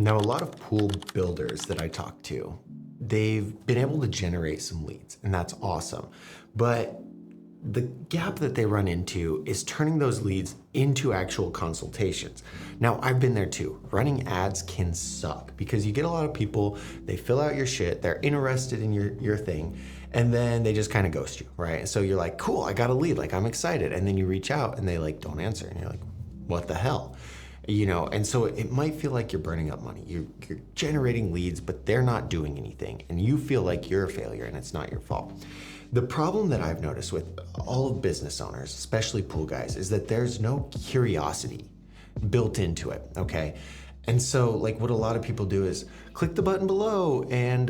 Now, a lot of pool builders that I talk to, they've been able to generate some leads, and that's awesome. But the gap that they run into is turning those leads into actual consultations. Now, I've been there too. Running ads can suck because you get a lot of people, they fill out your shit, they're interested in your thing, and then they just kind of ghost you, right? So you're like, cool, I got a lead, like I'm excited. And then you reach out and they like don't answer, and you're like, what the hell? And so it might feel like you're burning up money. You're generating leads, but they're not doing anything. And you feel like you're a failure and it's not your fault. The problem that I've noticed with all of business owners, especially pool guys, is that there's no curiosity built into it, okay? And so like what a lot of people do is click the button below and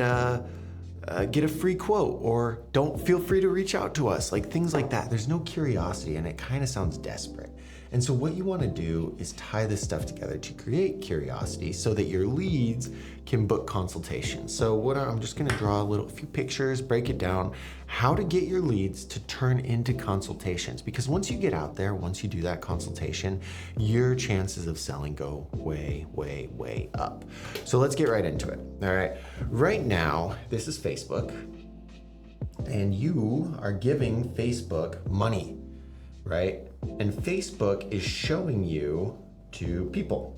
get a free quote, or don't feel free to reach out to us, like things like that. There's no curiosity and it kind of sounds desperate. And so what you want to do is tie this stuff together to create curiosity so that your leads can book consultations. So I'm just going to draw a few pictures, break it down, how to get your leads to turn into consultations. Because once you get out there, once you do that consultation, your chances of selling go way, way, way up. So let's get right into it. All right. Right now, this is Facebook, and you are giving Facebook money, right? And Facebook is showing you to people.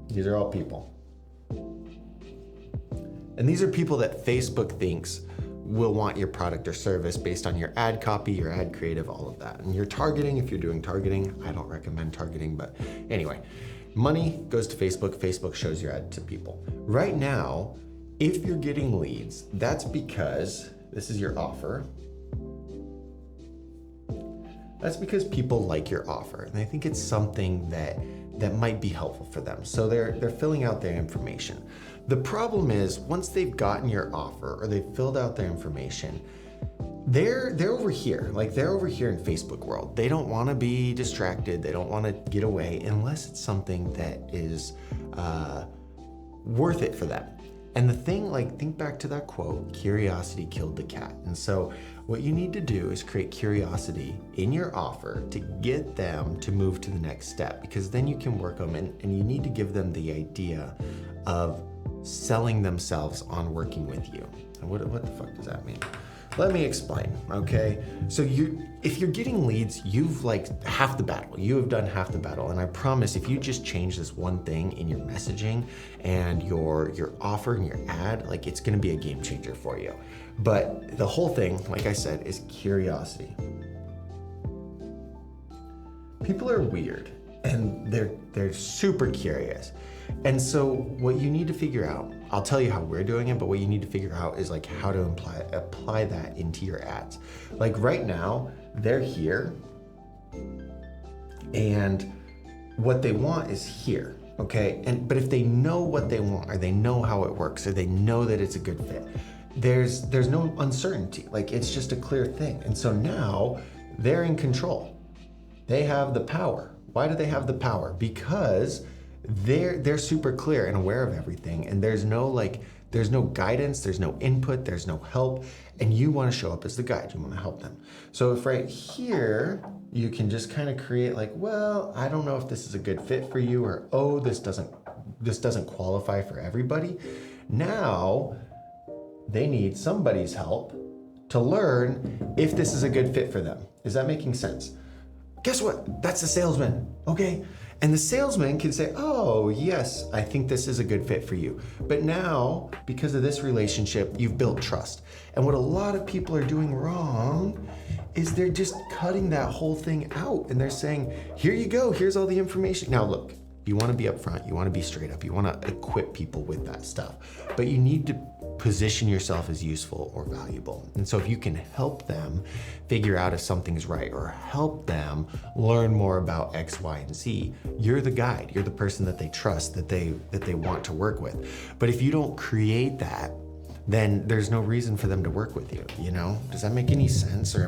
These are all people. And these are people that Facebook thinks will want your product or service based on your ad copy, your ad creative, all of that. And your targeting, if you're doing targeting, I don't recommend targeting, but anyway, money goes to Facebook. Facebook shows your ad to people. Right now, if you're getting leads, that's because this is your offer. That's because people like your offer and they think it's something that might be helpful for them. So they're filling out their information. The problem is once they've gotten your offer or they've filled out their information, they're over here. Like they're over here in Facebook world. They don't want to be distracted. They don't want to get away unless it's something that is worth it for them. And the thing, like, think back to that quote, curiosity killed the cat. And so what you need to do is create curiosity in your offer to get them to move to the next step, because then you can work them and you need to give them the idea of selling themselves on working with you. And what the fuck does that mean? Let me explain, okay? So if you're getting leads, you've like half the battle. You have done half the battle. And I promise if you just change this one thing in your messaging and your offer and your ad, like it's gonna be a game changer for you. But the whole thing, like I said, is curiosity. People are weird and they're super curious. And so what you need to figure out, I'll tell you how we're doing it, but what you need to figure out is like how to apply that into your ads. Like right now, they're here and what they want is here, okay? But if they know what they want or they know how it works or they know that it's a good fit, there's no uncertainty. Like it's just a clear thing. And so now they're in control. They have the power. Why do they have the power? Because they're super clear and aware of everything, and there's no guidance, there's no input, there's no help, and you want to show up as the guide. You want to help them. So if right here you can just kind of create like, well, I don't know if this is a good fit for you, or oh, this doesn't qualify for everybody. Now they need somebody's help to learn if this is a good fit for them. Is that making sense? Guess what? That's the salesman, okay? And the salesman can say, oh, yes, I think this is a good fit for you. But now, because of this relationship, you've built trust. And what a lot of people are doing wrong is they're just cutting that whole thing out. And they're saying, here you go, here's all the information. Now, look, you want to be upfront, you want to be straight up, you want to equip people with that stuff. But you need to position yourself as useful or valuable. And so if you can help them figure out if something's right or help them learn more about X, Y, and Z, you're the guide. You're the person that they trust, that they want to work with. But if you don't create that, then there's no reason for them to work with you, you know? Does that make any sense? Or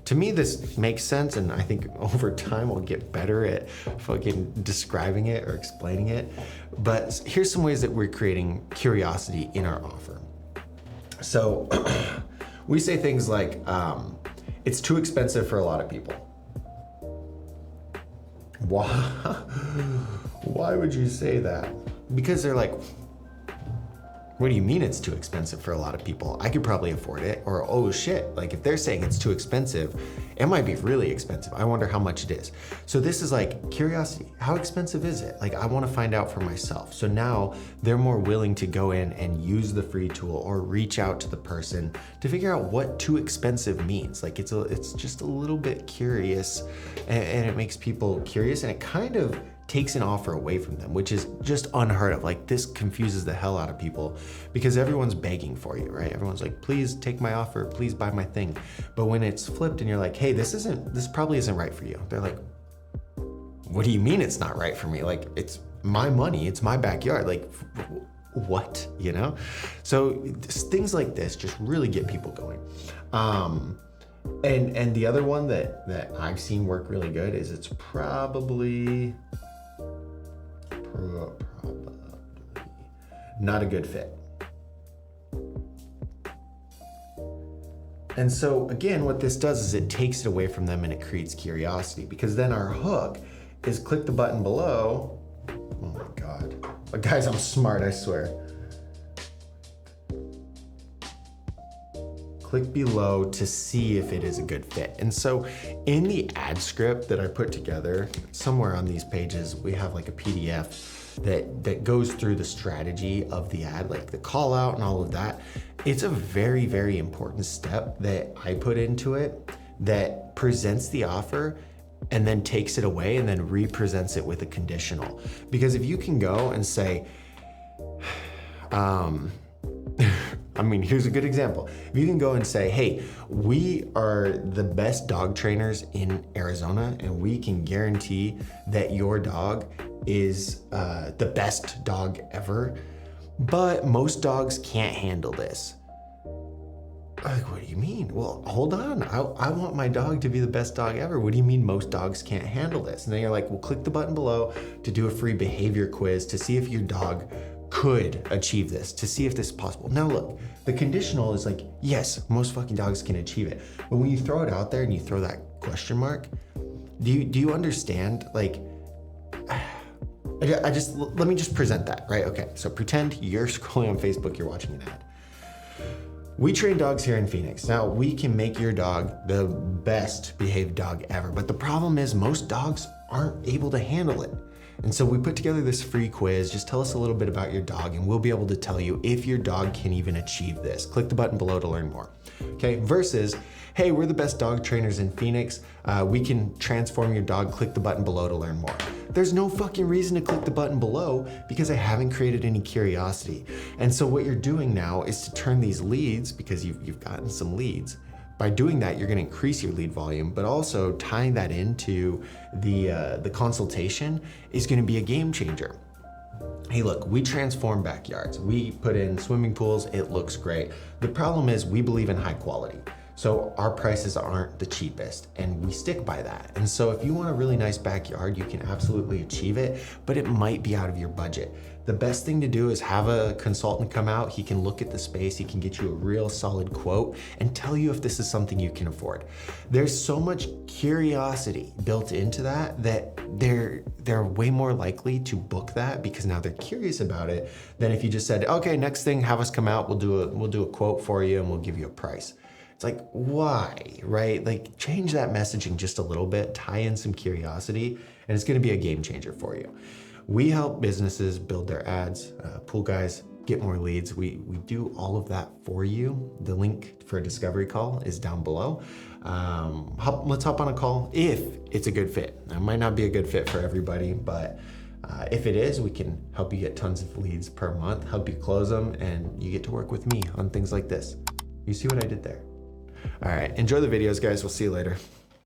to me, this makes sense, and I think over time I'll get better at fucking describing it or explaining it. But here's some ways that we're creating curiosity in our offer. So we say things like, it's too expensive for a lot of people. Why would you say that? because they're like, what do you mean it's too expensive for a lot of people? I could probably afford it. Or, oh shit, like if they're saying it's too expensive, it might be really expensive. I wonder how much it is. So this is like curiosity. How expensive is it? Like I want to find out for myself. So now they're more willing to go in and use the free tool or reach out to the person to figure out what too expensive means. Like it's just a little bit curious, and it makes people curious, and it kind of takes an offer away from them, which is just unheard of. Like this confuses the hell out of people because everyone's begging for you, right? Everyone's like, please take my offer, please buy my thing. But when it's flipped and you're like, hey, this probably isn't right for you. They're like, what do you mean it's not right for me? Like it's my money, it's my backyard. Like what, you know? So things like this just really get people going. And the other one that I've seen work really good is it's probably not a good fit. And so again, what this does is it takes it away from them and it creates curiosity, because then our hook is click the button below. Oh my God. But guys, I'm smart, I swear. Click below to see if it is a good fit. And so in the ad script that I put together, somewhere on these pages, we have like a PDF that goes through the strategy of the ad, like the call out and all of that. It's a very, very important step that I put into it that presents the offer and then takes it away and then represents it with a conditional. Because if you can go and say, I mean, here's a good example. If you can go and say, hey, we are the best dog trainers in Arizona, and we can guarantee that your dog is the best dog ever, but most dogs can't handle this. Like, what do you mean? Well, hold on. I want my dog to be the best dog ever. What do you mean most dogs can't handle this? And then you're like, well, click the button below to do a free behavior quiz to see if your dog could achieve this, to see if this is possible. Now look, the conditional is like, yes, most fucking dogs can achieve it. But when you throw it out there and you throw that question mark, do you understand? Like, let me just present that, right? Okay, so pretend you're scrolling on Facebook, you're watching an ad. We train dogs here in Phoenix. Now, we can make your dog the best behaved dog ever, but the problem is most dogs aren't able to handle it. And so we put together this free quiz. Just tell us a little bit about your dog and we'll be able to tell you if your dog can even achieve this. Click the button below to learn more. Okay, versus, hey, we're the best dog trainers in Phoenix. We can transform your dog. Click the button below to learn more. There's no fucking reason to click the button below because I haven't created any curiosity. And so what you're doing now is to turn these leads, because you've gotten some leads. By doing that, you're going to increase your lead volume, but also tying that into the consultation is going to be a game changer. Hey, look, we transform backyards. We put in swimming pools. It looks great. The problem is we believe in high quality. So our prices aren't the cheapest and we stick by that. And so if you want a really nice backyard, you can absolutely achieve it, but it might be out of your budget. The best thing to do is have a consultant come out. He can look at the space. He can get you a real solid quote and tell you if this is something you can afford. There's so much curiosity built into that they're way more likely to book that because now they're curious about it than if you just said, okay, next thing, have us come out. We'll do a quote for you and we'll give you a price. It's like, why, right? Like change that messaging just a little bit, tie in some curiosity, and it's gonna be a game changer for you. We help businesses build their ads, pool guys, get more leads. We do all of that for you. The link for a discovery call is down below. Let's hop on a call if it's a good fit. It might not be a good fit for everybody, but if it is, we can help you get tons of leads per month, help you close them, and you get to work with me on things like this. You see what I did there? All right, enjoy the videos, guys. We'll see you later.